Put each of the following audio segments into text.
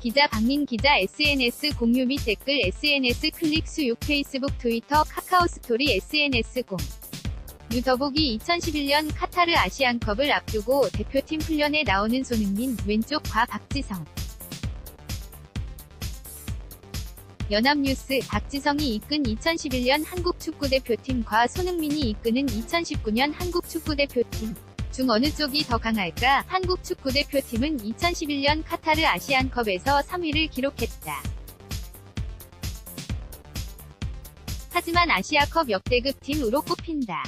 기자 박민 기자 SNS 공유 및 댓글 SNS 클릭 수 6 페이스북 트위터 카카오 스토리 SNS 공 유 더보기 2011년 카타르 아시안컵을 앞두고 대표팀 훈련에 나오는 손흥민, 왼쪽 과 박지성. 연합뉴스, 박지성이 이끈 2011년 한국 축구대표팀과 손흥민이 이끄는 2019년 한국 축구대표팀 중 어느 쪽이 더 강할까? 한국 축구대표팀은 2011년 카타르 아시안컵에서 3위를 기록했다. 하지만 아시아컵 역대급 팀으로 꼽힌다.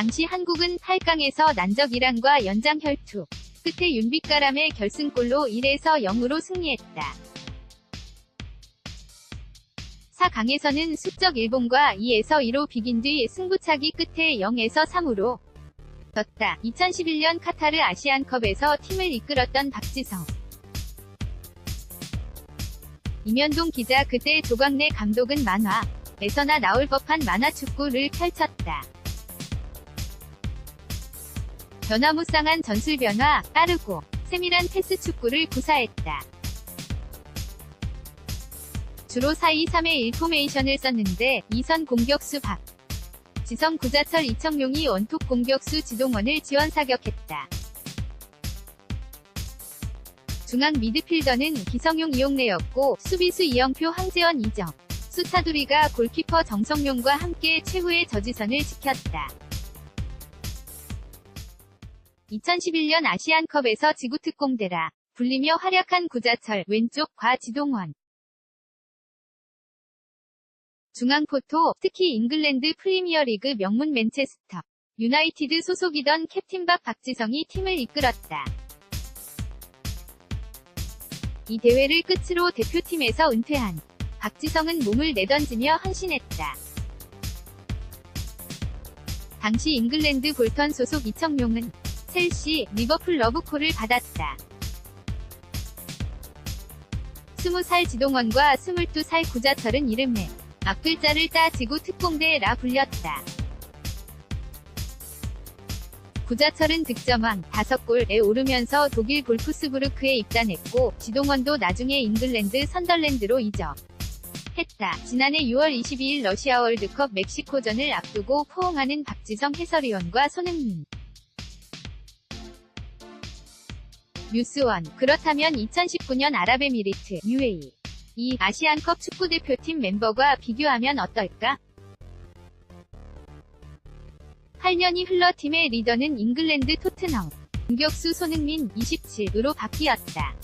당시 한국은 8강에서 난적 이란과 연장 혈투 끝에 윤빛가람의 결승골로 1에서 0으로 승리했다. 4강에서는 수적 일본과 2에서 2로 비긴 뒤 승부차기 끝에 0에서 3으로 졌다. 2011년 카타르 아시안컵에서 팀을 이끌었던 박지성. 임현동 기자 그때 조광래 감독은 만화에서나 나올 법한 만화축구를 펼쳤다. 변화무쌍한 전술 변화, 빠르고 세밀한 패스 축구를 구사했다. 주로 4-2-3의 1포메이션을 썼는데 2선 공격수 박, 지성 구자철 이청용이 원톱 공격수 지동원을 지원 사격했다. 중앙 미드필더는 기성용 이용래였고 수비수 이영표 황재원 이정, 수차두리가 골키퍼 정성용과 함께 최후의 저지선을 지켰다. 2011년 아시안컵에서 지구특공대라 불리며 활약한 구자철, 왼쪽 과 지동원. 중앙포토, 특히 잉글랜드 프리미어리그 명문 맨체스터 유나이티드 소속이던 캡틴 박지성이 팀을 이끌었다. 이 대회를 끝으로 대표팀에서 은퇴한 박지성은 몸을 내던지며 헌신했다. 당시 잉글랜드 볼턴 소속 이청용은 첼시, 리버풀 러브콜을 받았다. 20살 지동원과 22살 구자철은 이름에 앞글자를 따 지구특공대라 불렸다. 구자철은 득점왕 5골에 오르면서 독일 볼프스부르크에 입단했고 지동원도 나중에 잉글랜드 선덜랜드로 이적했다. 지난해 6월 22일 러시아 월드컵 멕시코전을 앞두고 포옹하는 박지성 해설위원과 손흥민. 뉴스원. 그렇다면 2019년 아랍에미리트 UAE 이 아시안컵 축구대표팀 멤버가 비교하면 어떨까? 8년이 흘러 팀의 리더는 잉글랜드 토트넘 공격수 손흥민 27으로 바뀌었다.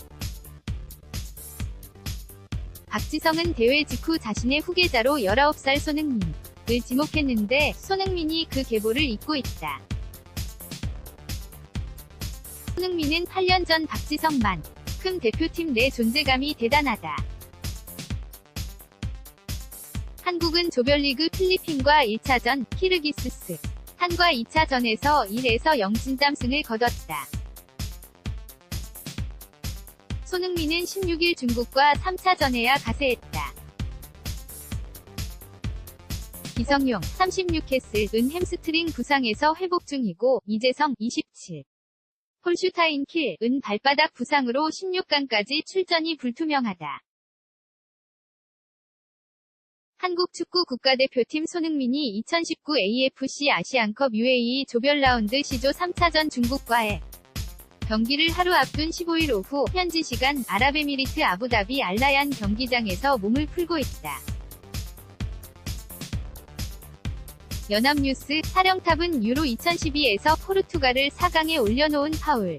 박지성은 대회 직후 자신의 후계자로 19살 손흥민을 지목했는데 손흥민이 그 계보를 잇고 있다. 손흥민은 8년 전 박지성만큼 대표팀 내 존재감이 대단하다. 한국은 조별리그 필리핀과 1차전, 키르기스스 한과 2차전에서 1에서 0 진땀승을 거뒀다. 손흥민은 16일 중국과 3차전에야 가세했다. 기성용, 36캐슬은 햄스트링 부상에서 회복 중이고 이재성, 27. 홀슈타인 킬은 발바닥 부상으로 16강까지 출전이 불투명하다. 한국 축구 국가대표팀 손흥민이 2019 AFC 아시안컵 UAE 조별 라운드 C조 3차전 중국과의 경기를 하루 앞둔 15일 오후 현지 시간 아랍에미리트 아부다비 알라얀 경기장에서 몸을 풀고 있다. 연합뉴스, 사령탑은 유로 2012에서 포르투갈을 4강에 올려놓은 파울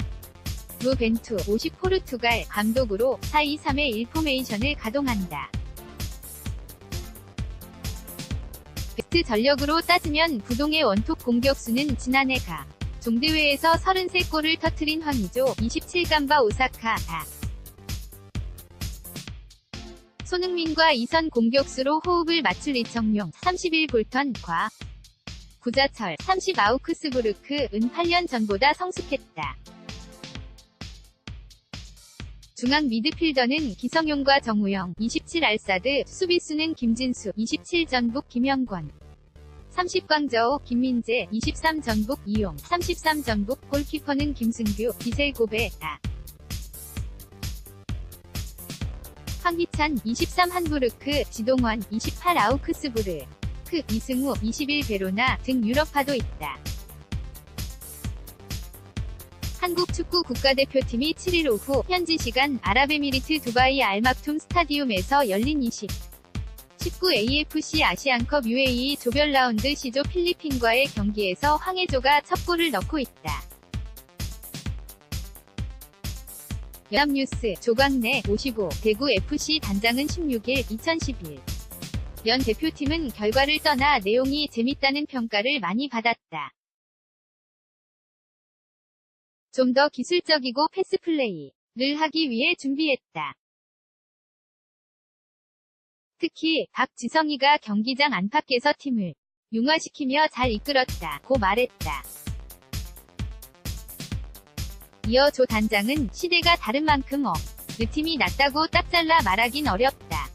루벤투 50 포르투갈 감독으로 4-2-3의 1포메이션을 가동한다. 베스트 전력으로 따지면 부동의 원톱 공격수는 지난해가 종대회에서 33골을 터트린 황의조 27감바 오사카다. 손흥민과 2선 공격수로 호흡을 맞출 이청용 31 볼턴과 구자철 30 아우크스부르크은 8년 전보다 성숙했다. 중앙 미드필더는 기성용과 정우영 27 알사드, 수비수는 김진수 27 전북 김영권 30 광저우 김민재 23 전북 이용 33 전북 골키퍼는 김승규 비셀 고베다. 황희찬 23 함부르크, 지동원 28 아우크스부르크, 이승우 21 베로나 등 유럽파도 있다. 한국 축구 국가대표팀이 7일 오후 현지 시간 아랍에미리트 두바이 알막툼 스타디움에서 열린 19 AFC 아시안컵 UAE 조별 라운드 C조 필리핀과의 경기에서 황의조가 첫 골을 넣고 있다. 연합뉴스 조광래 55 대구FC 단장은 16일 2011 연 대표팀은 결과를 떠나 내용이 재밌다는 평가를 많이 받았다. 좀 더 기술적이고 패스플레이를 하기 위해 준비했다. 특히 박지성이가 경기장 안팎에서 팀을 융화시키며 잘 이끌었다고 말했다. 이어 조 단장은 시대가 다른 만큼 어느 팀이 낫다고 딱 잘라 말하긴 어렵다.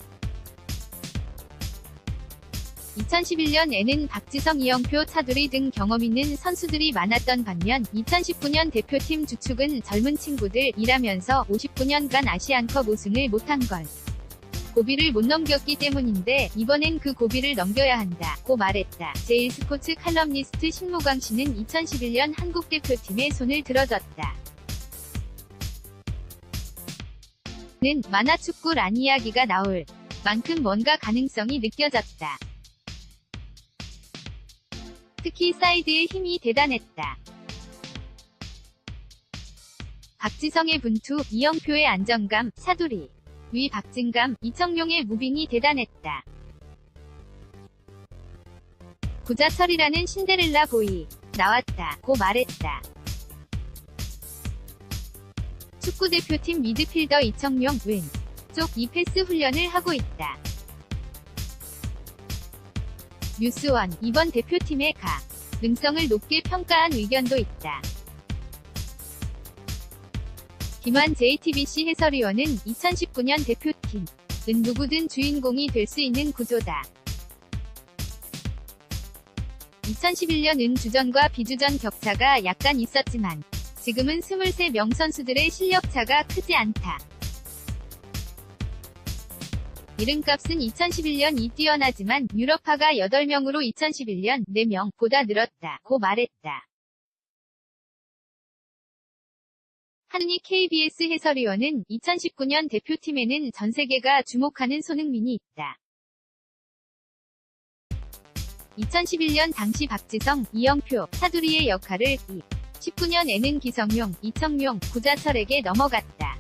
2011년에는 박지성, 이영표, 차두리 등 경험 있는 선수들이 많았던 반면 2019년 대표팀 주축은 젊은 친구들이라면서 59년간 아시안컵 우승을 못한 걸 고비를 못 넘겼기 때문인데 이번엔 그 고비를 넘겨야 한다고 말했다. 제1스포츠 칼럼니스트 신무광 씨는 2011년 한국 대표팀에 손을 들어줬다. 는 만화축구란 이야기가 나올 만큼 뭔가 가능성이 느껴졌다. 특히 사이드의 힘이 대단했다. 박지성의 분투, 이영표의 안정감, 차두리, 위 박진감, 이청용의 무빙이 대단했다. 구자철이라는 신데렐라 보이 나왔다고 말했다. 축구대표팀 미드필더 이청용 왼쪽 2패스 훈련을 하고 있다. 뉴스원 이번 대표팀의 가능성을 높게 평가한 의견도 있다. 김환 JTBC 해설위원은 2019년 대표팀은 누구든 주인공이 될 수 있는 구조다. 2011년은 주전과 비주전 격차가 약간 있었지만 지금은 23명 선수들의 실력차가 크지 않다. 이름값은 2011년이 뛰어나지만 유럽파가 8명으로 2011년 4명보다 늘었다고 말했다. 한은희 KBS 해설위원은 2019년 대표팀에는 전세계가 주목하는 손흥민이 있다. 2011년 당시 박지성, 이영표, 차두리의 역할을 19년에는 기성용, 이청용, 구자철에게 넘어갔다.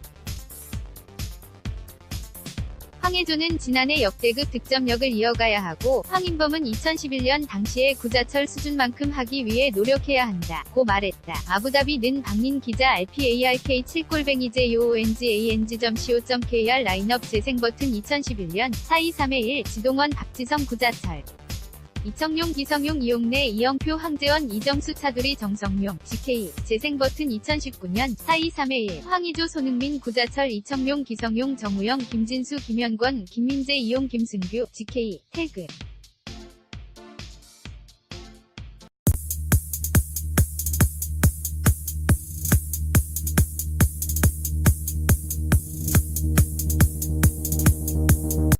황의조는 지난해 역대급 득점력을 이어가야 하고 황인범은 2011년 당시의 구자철 수준만큼 하기 위해 노력해야 한다고 말했다. 아부다비 는 박민 기자 RPARK 7골뱅이JONGANG.co.kr 라인업 재생 버튼 2011년 4-2-3-1 지동원 박지성 구자철 이청용 기성용 이용래 이영표 황재원 이정수 차두리 정성용 GK 재생 버튼 2019년 4-2-3-1 황의조 손흥민 구자철 이청용 기성용 정우영 김진수 김현권 김민재 이용 김승규 GK 태그